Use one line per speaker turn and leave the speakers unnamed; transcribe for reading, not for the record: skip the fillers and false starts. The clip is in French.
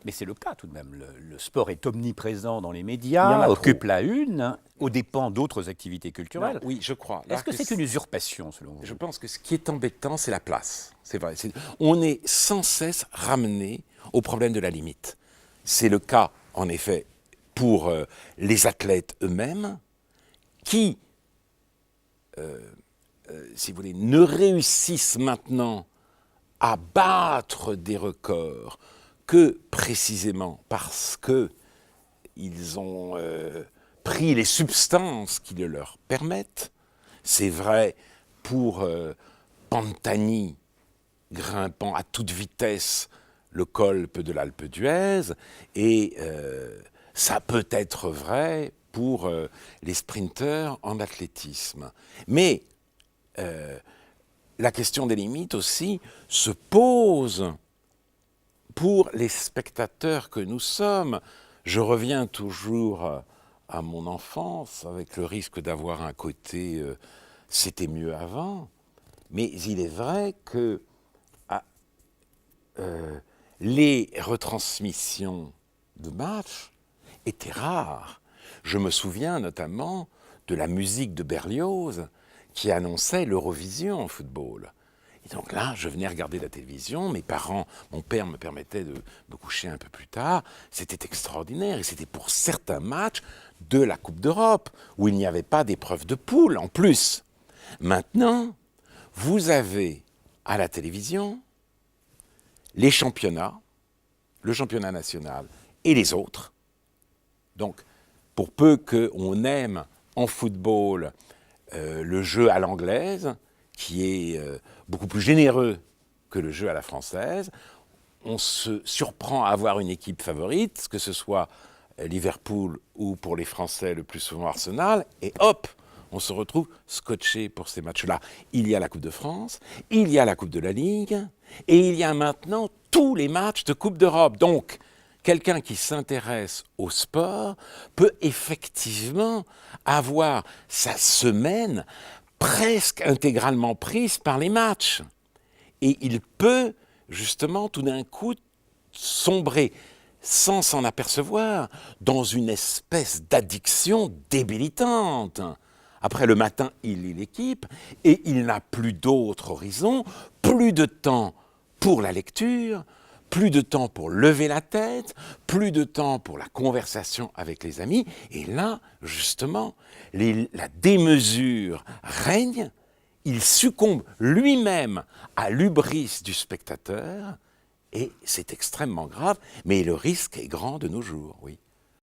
Mais c'est le cas tout de même. Le sport est omniprésent dans les
Il y en
médias,
a
occupe
trop.
la une, hein, aux dépens d'autres activités
Non,
culturelles.
oui, je crois.
Est-ce que c'est une usurpation selon
Je
vous?
pense que ce qui est embêtant, c'est la place. C'est vrai. On est sans cesse ramené au problème de la limite. C'est le cas, en effet, pour les athlètes eux-mêmes, qui, si vous voulez, ne réussissent maintenant à battre des records que précisément parce que ils ont pris les substances qui le leur permettent. C'est vrai pour Pantani, grimpant à toute vitesse le colpe de l'Alpe d'Huez, et ça peut être vrai pour les sprinteurs en athlétisme. Mais la question des limites aussi se pose pour les spectateurs que nous sommes. Je reviens toujours à mon enfance, avec le risque d'avoir un côté c'était mieux avant, mais il est vrai que ah, les retransmissions de matchs étaient rares. Je me souviens notamment de la musique de Berlioz qui annonçait l'Eurovision en football. Et donc là, je venais regarder la télévision, mes parents, mon père me permettait de me coucher un peu plus tard, c'était extraordinaire, et c'était pour certains matchs de la Coupe d'Europe, où il n'y avait pas d'épreuve de poule en plus. Maintenant, vous avez à la télévision les championnats, le championnat national et les autres. Donc, pour peu qu'on aime en football le jeu à l'anglaise, qui est beaucoup plus généreux que le jeu à la française, on se surprend à avoir une équipe favorite, que ce soit Liverpool ou pour les Français le plus souvent Arsenal, et hop, on se retrouve scotché pour ces matchs-là. Il y a la Coupe de France, il y a la Coupe de la Ligue, et il y a maintenant tous les matchs de Coupe d'Europe. Donc, quelqu'un qui s'intéresse au sport peut effectivement avoir sa semaine presque intégralement prise par les matchs. Et il peut, justement, tout d'un coup, sombrer, sans s'en apercevoir, dans une espèce d'addiction débilitante. Après, le matin, il lit l'équipe, et il n'a plus d'autre horizon, plus de temps pour la lecture, plus de temps pour lever la tête, plus de temps pour la conversation avec les amis. Et là, justement, la démesure règne. Il succombe lui-même à l'hubris du spectateur, et c'est extrêmement grave, mais le risque est grand de nos jours, oui.